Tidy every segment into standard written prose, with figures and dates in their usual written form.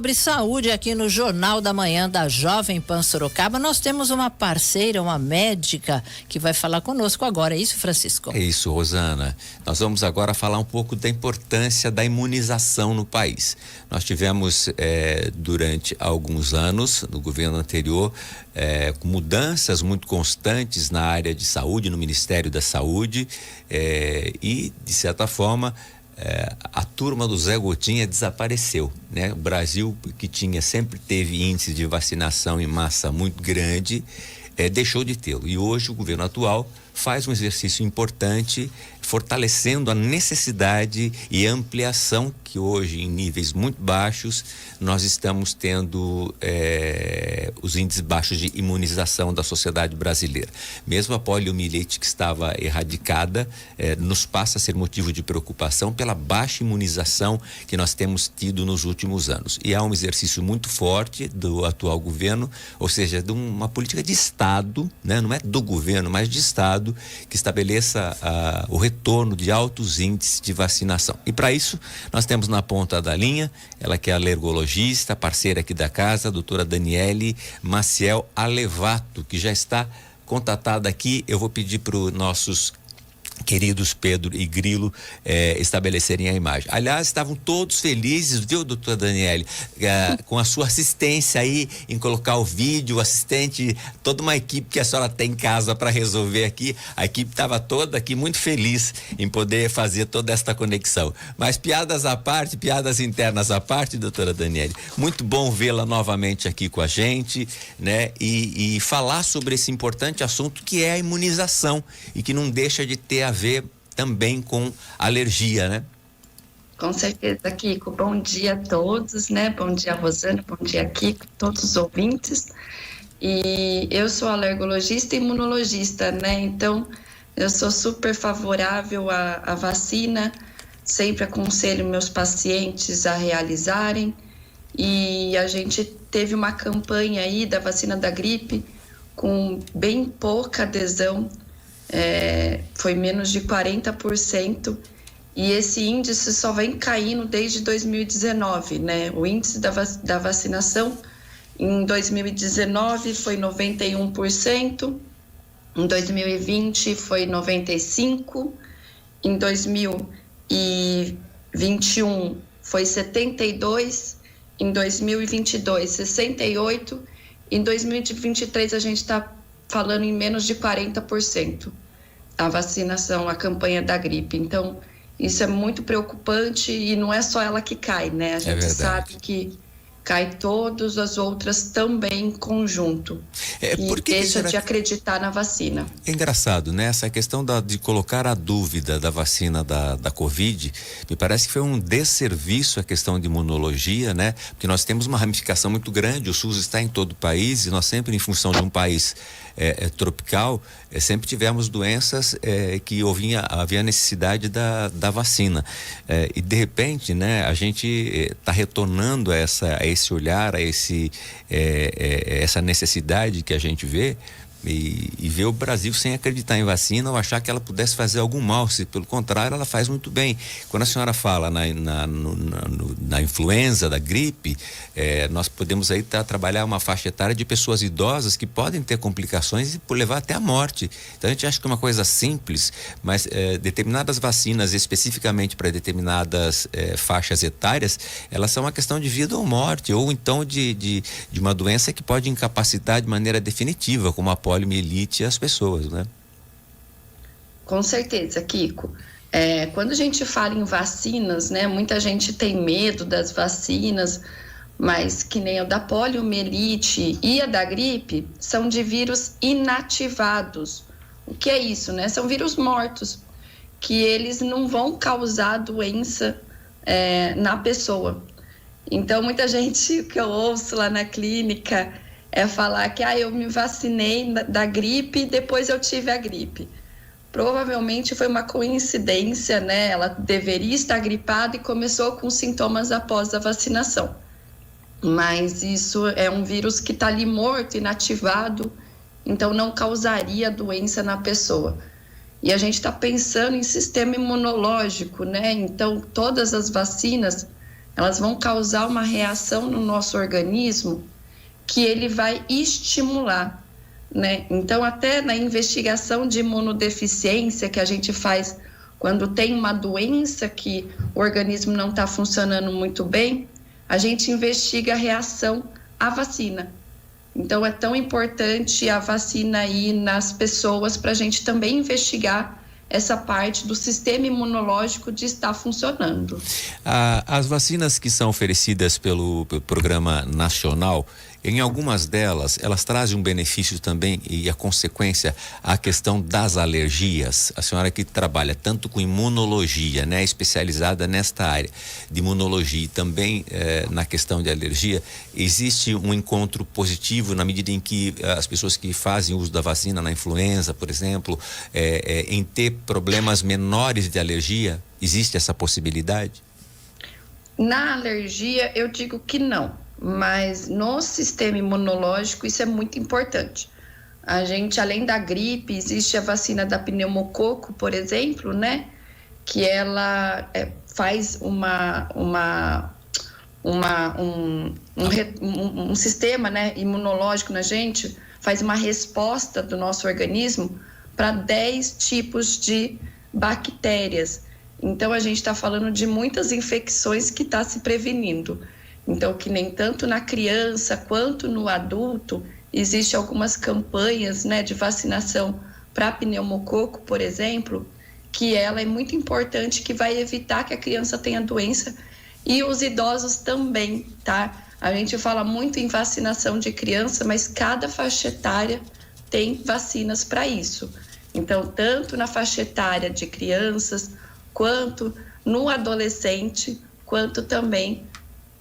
sobre saúde aqui no Jornal da Manhã da Jovem Pan Sorocaba. Nós temos uma parceira, uma médica, que vai falar conosco agora. É isso, Francisco? É isso, Rosana. Nós vamos agora falar um pouco da importância da imunização no país. Nós tivemos, durante alguns anos, no governo anterior, mudanças muito constantes na área de saúde, no Ministério da Saúde, e, de certa forma, a turma do Zé Gotinha desapareceu, né? O Brasil, que sempre teve índice de vacinação em massa muito grande, deixou de tê-lo. E hoje o governo atual faz um exercício importante, fortalecendo a necessidade e ampliação que hoje, em níveis muito baixos, nós estamos tendo os índices baixos de imunização da sociedade brasileira. Mesmo a poliomielite, que estava erradicada, nos passa a ser motivo de preocupação pela baixa imunização que nós temos tido nos últimos anos. E há um exercício muito forte do atual governo, ou seja, de uma política de Estado, né? Não é do governo, mas de Estado, que estabeleça o retorno de altos índices de vacinação. E para isso, nós temos na ponta da linha, ela que é alergologista, parceira aqui da casa, a doutora Daniele Maciel Alevato, que já está contatada aqui. Eu vou pedir para os nossos queridos Pedro e Grilo estabelecerem a imagem. Aliás, estavam todos felizes, viu, doutora Daniele, com a sua assistência aí em colocar o vídeo, assistente, toda uma equipe que a senhora tem em casa para resolver aqui. A equipe estava toda aqui muito feliz em poder fazer toda esta conexão. Mas piadas à parte, piadas internas à parte, doutora Daniele, muito bom vê-la novamente aqui com a gente, né? E falar sobre esse importante assunto que é a imunização e que não deixa de ter a ver também com alergia, né? Com certeza, Kiko. Bom dia a todos, né? Bom dia, Rosana, bom dia, Kiko, todos os ouvintes. E eu sou alergologista e imunologista, né? Então, eu sou super favorável à vacina, sempre aconselho meus pacientes a realizarem. E a gente teve uma campanha aí da vacina da gripe com bem pouca adesão, foi menos de 40%, e esse índice só vem caindo desde 2019, né? O índice da vacinação em 2019 foi 91%, em 2020 foi 95%, em 2021 foi 72%, em 2022 68%, em 2023 a gente está falando em menos de 40% a vacinação, a campanha da gripe. Então, isso é muito preocupante e não é só ela que cai, né? A gente sabe que cai todas as outras também em conjunto. E deixa de acreditar na vacina. É engraçado, né? Essa questão de colocar a dúvida da vacina da Covid, me parece que foi um desserviço a questão de imunologia, né? Porque nós temos uma ramificação muito grande, o SUS está em todo o país e nós sempre, em função de um país tropical, sempre tivemos doenças que havia necessidade da vacina. E de repente, né, a gente está retornando a esse olhar, a essa necessidade que a gente vê, e ver o Brasil sem acreditar em vacina ou achar que ela pudesse fazer algum mal, se pelo contrário ela faz muito bem. Quando a senhora fala na influenza, da gripe, nós podemos aí trabalhar uma faixa etária de pessoas idosas que podem ter complicações e levar até a morte. Então a gente acha que é uma coisa simples, mas determinadas vacinas, especificamente para determinadas faixas etárias, elas são uma questão de vida ou morte, ou então de uma doença que pode incapacitar de maneira definitiva, como a poliomielite as pessoas, né? Com certeza, Kiko. Quando a gente fala em vacinas, né, muita gente tem medo das vacinas, mas que nem a da poliomielite e a da gripe são de vírus inativados. O que é isso, né? São vírus mortos, que eles não vão causar doença na pessoa. Então, muita gente que eu ouço lá na clínica falar que eu me vacinei da gripe e depois eu tive a gripe. Provavelmente foi uma coincidência, né? Ela deveria estar gripada e começou com sintomas após a vacinação. Mas isso é um vírus que está ali morto, inativado, então não causaria doença na pessoa. E a gente está pensando em sistema imunológico, né? Então, todas as vacinas elas vão causar uma reação no nosso organismo que ele vai estimular, né? Então, até na investigação de imunodeficiência que a gente faz quando tem uma doença que o organismo não está funcionando muito bem, a gente investiga a reação à vacina. Então, é tão importante a vacina aí nas pessoas para a gente também investigar essa parte do sistema imunológico de estar funcionando. As vacinas que são oferecidas pelo Programa Nacional, em algumas delas, elas trazem um benefício também e a consequência a questão das alergias. A senhora que trabalha tanto com imunologia, né, especializada nesta área de imunologia e também na questão de alergia, existe um encontro positivo na medida em que as pessoas que fazem uso da vacina na influenza, por exemplo, em ter problemas menores de alergia? Existe essa possibilidade? Na alergia, eu digo que não. Mas no sistema imunológico isso é muito importante. A gente, além da gripe, existe a vacina da pneumococo, por exemplo, né? Que ela faz um sistema, né, imunológico na gente, faz uma resposta do nosso organismo para 10 tipos de bactérias. Então, a gente está falando de muitas infecções que está se prevenindo. Então, que nem tanto na criança quanto no adulto, existem algumas campanhas, né, de vacinação para pneumococo, por exemplo, que ela é muito importante, que vai evitar que a criança tenha doença e os idosos também, tá? A gente fala muito em vacinação de criança, mas cada faixa etária tem vacinas para isso. Então, tanto na faixa etária de crianças, quanto no adolescente, quanto também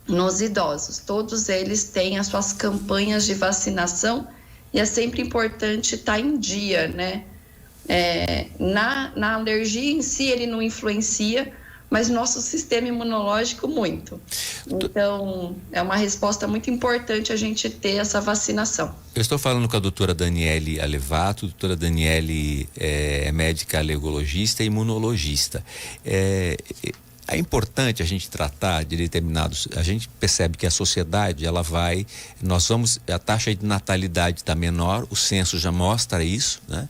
nos idosos. Todos eles têm as suas campanhas de vacinação e é sempre importante estar em dia, né? Na alergia em si ele não influencia, mas nosso sistema imunológico muito. Então, é uma resposta muito importante a gente ter essa vacinação. Eu estou falando com a doutora Daniele Alevato. Doutora Daniele é médica alergologista e imunologista. É importante a gente tratar de determinados. A gente percebe que a sociedade, a taxa de natalidade está menor, o censo já mostra isso, né?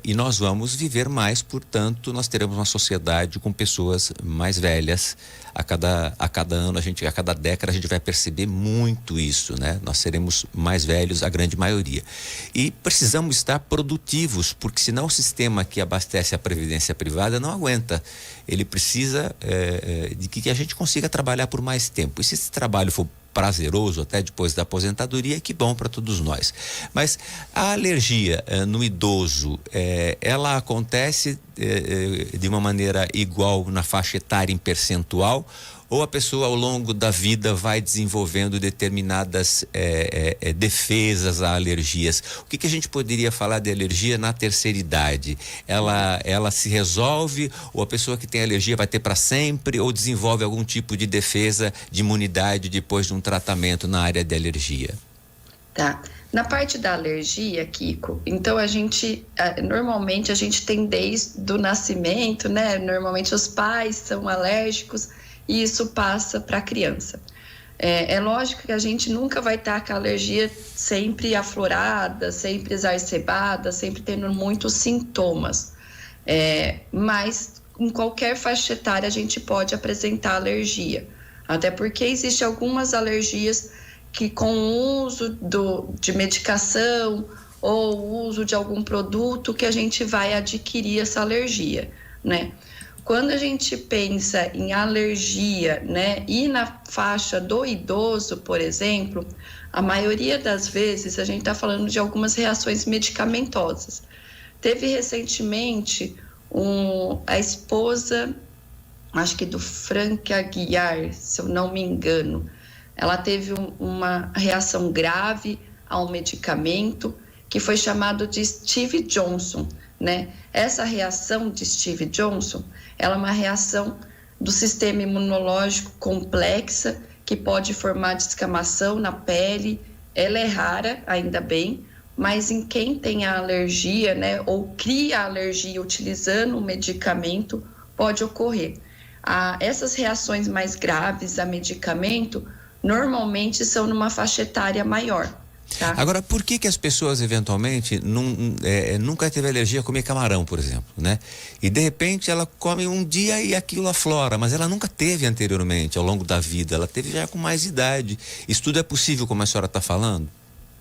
E nós vamos viver mais, portanto, nós teremos uma sociedade com pessoas mais velhas. A cada ano, a cada década, a gente vai perceber muito isso, né? Nós seremos mais velhos, a grande maioria. E precisamos estar produtivos, porque senão o sistema que abastece a previdência privada não aguenta. Ele precisa de que a gente consiga trabalhar por mais tempo. E se esse trabalho for prazeroso até depois da aposentadoria, que bom para todos nós. Mas a alergia no idoso, ela acontece de uma maneira igual na faixa etária em percentual, ou a pessoa ao longo da vida vai desenvolvendo determinadas defesas a alergias? O que a gente poderia falar de alergia na terceira idade? Ela se resolve, ou a pessoa que tem alergia vai ter para sempre, ou desenvolve algum tipo de defesa, de imunidade depois de um tratamento na área de alergia? Tá. Na parte da alergia, Kiko, então normalmente a gente tem desde o nascimento, né? Normalmente os pais são alérgicos e isso passa para a criança. É lógico que a gente nunca vai estar com a alergia sempre aflorada, sempre exacerbada, sempre tendo muitos sintomas. Mas em qualquer faixa etária a gente pode apresentar alergia. Até porque existem algumas alergias que com o uso de medicação ou o uso de algum produto que a gente vai adquirir essa alergia, né? Quando a gente pensa em alergia, né, e na faixa do idoso, por exemplo, a maioria das vezes a gente está falando de algumas reações medicamentosas. Teve recentemente a esposa, acho que do Frank Aguiar, se eu não me engano, ela teve uma reação grave ao medicamento que foi chamado de Stevie Johnson, né? Essa reação de Stevie Johnson, ela é uma reação do sistema imunológico complexa que pode formar descamação na pele. Ela é rara, ainda bem, mas em quem tem a alergia, né, ou cria a alergia utilizando o medicamento, pode ocorrer. essas reações mais graves a medicamento normalmente são numa faixa etária maior. Tá? Agora, por que as pessoas eventualmente nunca teve alergia a comer camarão, por exemplo, né? E de repente ela come um dia e aquilo aflora, mas ela nunca teve anteriormente, ao longo da vida, ela teve já com mais idade. Isso tudo é possível, como a senhora está falando?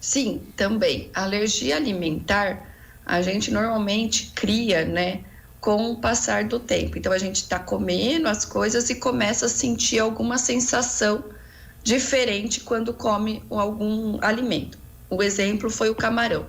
Sim, também. A alergia alimentar, a gente normalmente cria, né, com o passar do tempo. Então, a gente está comendo as coisas e começa a sentir alguma sensação diferente quando come algum alimento. O exemplo foi o camarão.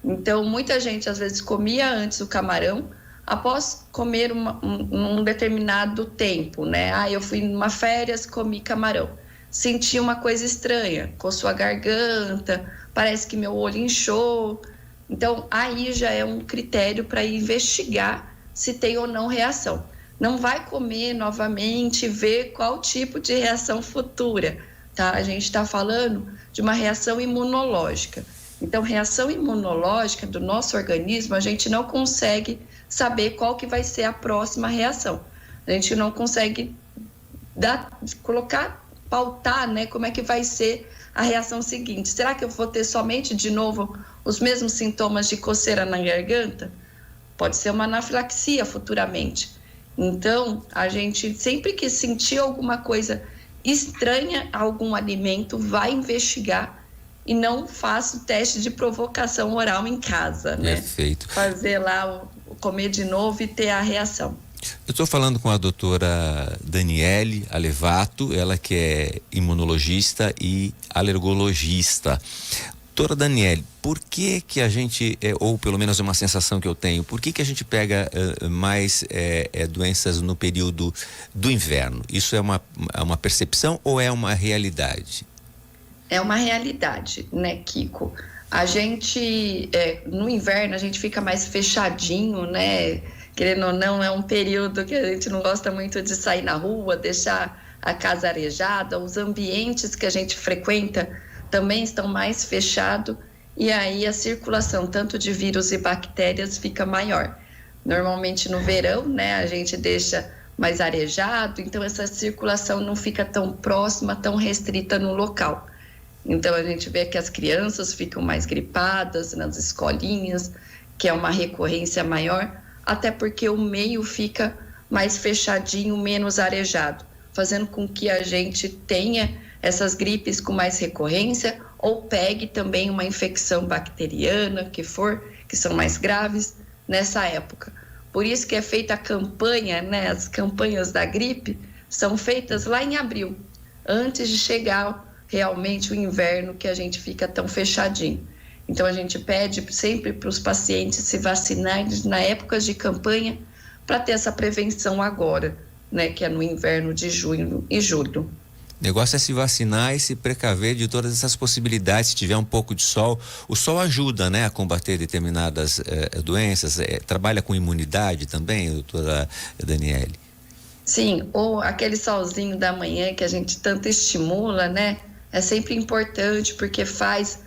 Então, muita gente às vezes comia antes o camarão, após comer um determinado tempo, né? Eu fui numa férias, comi camarão. Senti uma coisa estranha, coçou a garganta, parece que meu olho inchou. Então, aí já é um critério para investigar se tem ou não reação. Não vai comer novamente e ver qual tipo de reação futura, tá? A gente está falando de uma reação imunológica. Então, reação imunológica do nosso organismo, a gente não consegue saber qual que vai ser a próxima reação. A gente não consegue pautar, né, como é que vai ser a reação seguinte. Será que eu vou ter somente, de novo, os mesmos sintomas de coceira na garganta? Pode ser uma anafilaxia futuramente. Então, a gente, sempre que sentir alguma coisa estranha a algum alimento, vai investigar e não faça o teste de provocação oral em casa, né? Perfeito. Fazer lá, comer de novo e ter a reação. Eu estou falando com a doutora Daniele Alevato, ela que é imunologista e alergologista. Doutora Daniele, por que a gente, ou pelo menos é uma sensação que eu tenho, por que a gente pega mais doenças no período do inverno? Isso é uma percepção ou é uma realidade? É uma realidade, né, Kiko? A gente, no inverno, a gente fica mais fechadinho, né? Querendo ou não, é um período que a gente não gosta muito de sair na rua, deixar a casa arejada, os ambientes que a gente frequenta também estão mais fechados e aí a circulação tanto de vírus e bactérias fica maior. Normalmente no verão, né, a gente deixa mais arejado, então essa circulação não fica tão próxima, tão restrita no local. Então a gente vê que as crianças ficam mais gripadas nas escolinhas, que é uma recorrência maior, até porque o meio fica mais fechadinho, menos arejado, fazendo com que a gente tenha essas gripes com mais recorrência ou pegue também uma infecção bacteriana, que são mais graves nessa época. Por isso que é feita a campanha, né? As campanhas da gripe são feitas lá em abril, antes de chegar realmente o inverno, que a gente fica tão fechadinho. Então, a gente pede sempre para os pacientes se vacinarem na época de campanha para ter essa prevenção agora, né? Que é no inverno de junho e julho. O negócio é se vacinar e se precaver de todas essas possibilidades. Se tiver um pouco de sol, o sol ajuda, né, a combater determinadas doenças. Trabalha com imunidade também, doutora Daniele? Sim, ou aquele solzinho da manhã que a gente tanto estimula, né? É sempre importante porque faz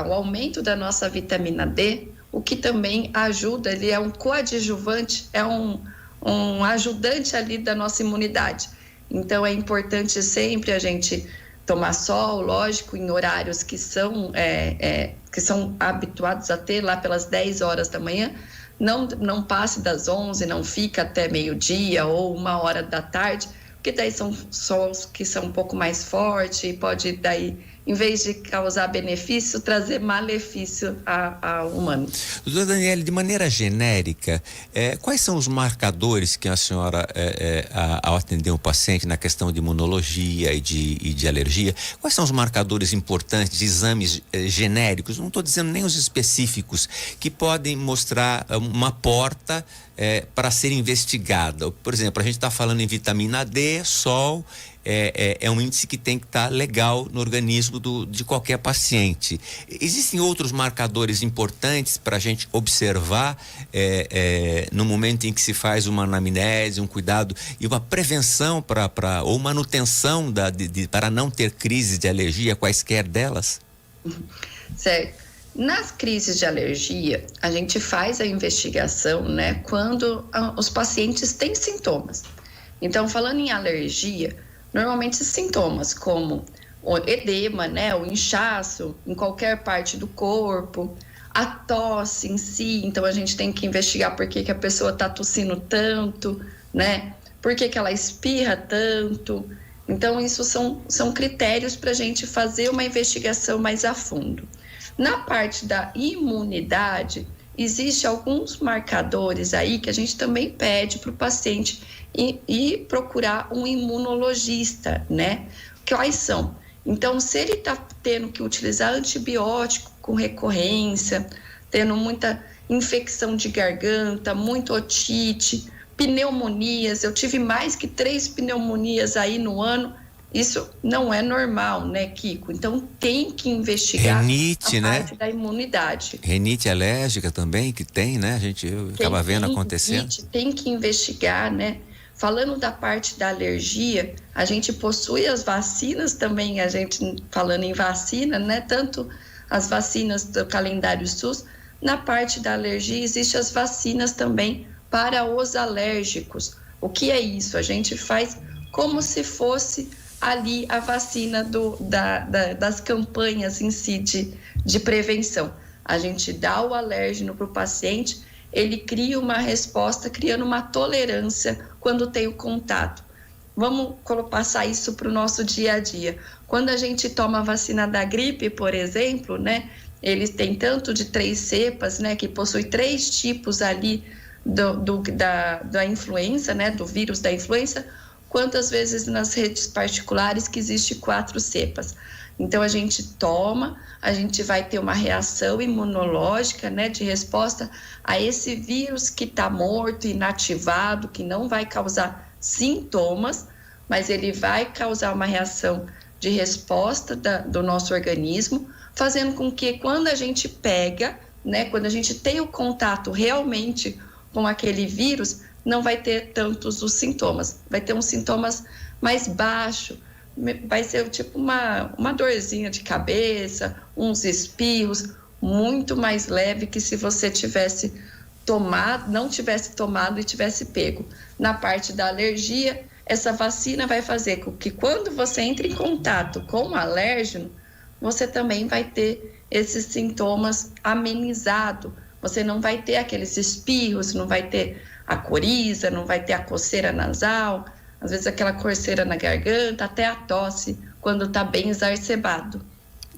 o aumento da nossa vitamina D, o que também ajuda, ele é um coadjuvante, é um ajudante ali da nossa imunidade. Então, é importante sempre a gente tomar sol, lógico, em horários que são habituados a ter lá pelas 10 horas da manhã. Não passe das 11, não fica até meio-dia ou 1h da tarde, porque daí são sols que são um pouco mais fortes e pode daí, em vez de causar benefício, trazer malefício ao humano. Doutora Daniele, de maneira genérica, quais são os marcadores que a senhora, ao atender um paciente na questão de imunologia e de alergia, quais são os marcadores importantes de exames genéricos, não estou dizendo nem os específicos, que podem mostrar uma porta para ser investigada? Por exemplo, a gente está falando em vitamina D, sol, é um índice que tem que estar legal no organismo de qualquer paciente. Existem outros marcadores importantes para a gente observar no momento em que se faz uma anamnese, um cuidado e uma prevenção ou manutenção para não ter crises de alergia, quaisquer delas? Certo. Nas crises de alergia, a gente faz a investigação, né, quando os pacientes têm sintomas. Então, falando em alergia, normalmente sintomas como o edema, né, o inchaço em qualquer parte do corpo, a tosse em si, então a gente tem que investigar por que a pessoa está tossindo tanto, né, por que ela espirra tanto. Então, isso são critérios para a gente fazer uma investigação mais a fundo. Na parte da imunidade, existem alguns marcadores aí que a gente também pede para o paciente ir procurar um imunologista, né? Quais são? Então, se ele está tendo que utilizar antibiótico com recorrência, tendo muita infecção de garganta, muito otite, pneumonias, eu tive mais que 3 pneumonias aí no ano, isso não é normal, né, Kiko? Então tem que investigar renite, a né? parte da imunidade. Renite alérgica também, que tem, né? A gente acaba vendo acontecendo. Tem que investigar, né? Falando da parte da alergia, a gente possui as vacinas também, a gente falando em vacina, né? Tanto as vacinas do calendário SUS, na parte da alergia existem as vacinas também para os alérgicos. O que é isso? A gente faz como se fosse ali a vacina das campanhas em si de prevenção. A gente dá o alérgeno para o paciente, ele cria uma resposta, criando uma tolerância quando tem o contato. Vamos passar isso para o nosso dia a dia. Quando a gente toma a vacina da gripe, por exemplo, né, eles têm tanto de 3 cepas, né, que possui 3 tipos ali da influenza, né, do vírus da influenza, quantas vezes nas redes particulares que existe 4 cepas. Então, a gente toma, a gente vai ter uma reação imunológica, né, de resposta a esse vírus que está morto, inativado, que não vai causar sintomas, mas ele vai causar uma reação de resposta do nosso organismo, fazendo com que quando a gente pega, né, quando a gente tem o contato realmente com aquele vírus, não vai ter tantos os sintomas, vai ter uns sintomas mais baixos, vai ser tipo uma dorzinha de cabeça, uns espirros, muito mais leve que se você tivesse tomado, não tivesse tomado e tivesse pego. Na parte da alergia, essa vacina vai fazer com que quando você entra em contato com o alérgeno, você também vai ter esses sintomas amenizados. Você não vai ter aqueles espirros, não vai ter a coriza, não vai ter a coceira nasal, às vezes aquela coceira na garganta, até a tosse, quando está bem exacerbado.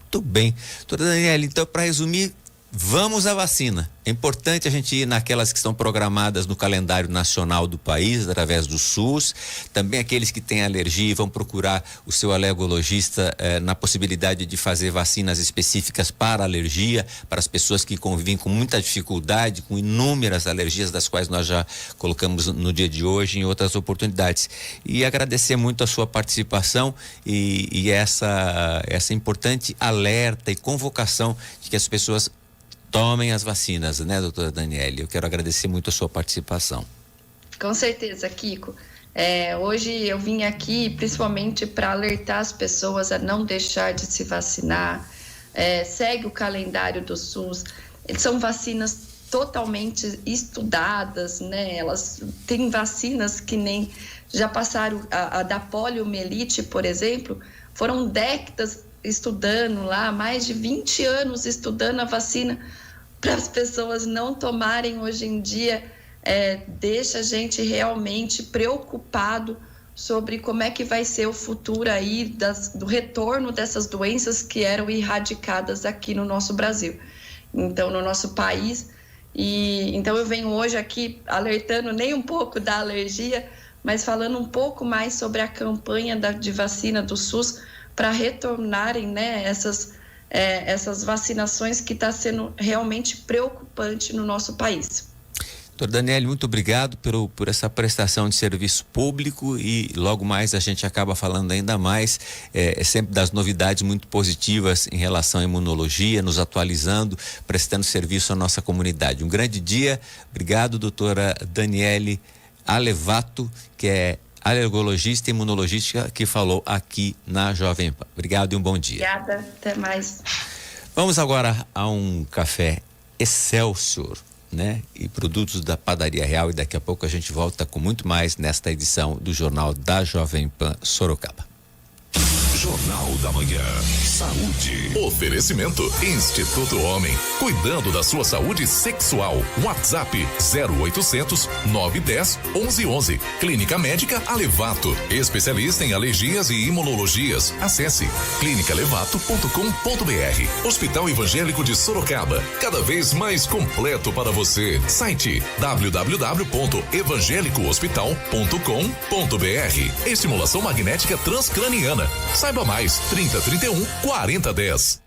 Muito bem. Doutora Daniela, então, para resumir, vamos à vacina. É importante a gente ir naquelas que estão programadas no calendário nacional do país, através do SUS. Também aqueles que têm alergia vão procurar o seu alergologista na possibilidade de fazer vacinas específicas para alergia, para as pessoas que convivem com muita dificuldade, com inúmeras alergias, das quais nós já colocamos no dia de hoje em outras oportunidades. E agradecer muito a sua participação e essa importante alerta e convocação de que as pessoas tomem as vacinas, né, doutora Daniela? Eu quero agradecer muito a sua participação. Com certeza, Kiko. Hoje eu vim aqui principalmente para alertar as pessoas a não deixar de se vacinar. Segue o calendário do SUS. São vacinas totalmente estudadas, né? Elas têm vacinas que nem já passaram, a da poliomielite, por exemplo, foram décadas estudando lá, mais de 20 anos estudando a vacina para as pessoas não tomarem hoje em dia, deixa a gente realmente preocupado sobre como é que vai ser o futuro aí do retorno dessas doenças que eram erradicadas aqui no nosso Brasil, então no nosso país. E então eu venho hoje aqui alertando nem um pouco da alergia, mas falando um pouco mais sobre a campanha de vacina do SUS para retornarem, né, essas vacinações que está sendo realmente preocupante no nosso país. Doutor Daniele, muito obrigado por essa prestação de serviço público e logo mais a gente acaba falando ainda mais sempre das novidades muito positivas em relação à imunologia, nos atualizando, prestando serviço à nossa comunidade. Um grande dia, obrigado, doutora Daniele Alevato, que é alergologista e imunologista, que falou aqui na Jovem Pan. Obrigado e um bom dia. Obrigada, até mais. Vamos agora a um café Excelsior. né? E produtos da Padaria Real, e daqui a pouco a gente volta com muito mais nesta edição do Jornal da Jovem Pan Sorocaba. Jornal da Manhã. Saúde. Oferecimento Instituto Homem. Cuidando da sua saúde sexual. WhatsApp 0800 910 1111. Clínica Médica Alevato. Especialista em alergias e imunologias. Acesse clinicalevato.com.br. Hospital Evangélico de Sorocaba. Cada vez mais completo para você. Site www.evangelicohospital.com.br. Estimulação magnética transcraniana. Saiba mais, 3031 4010.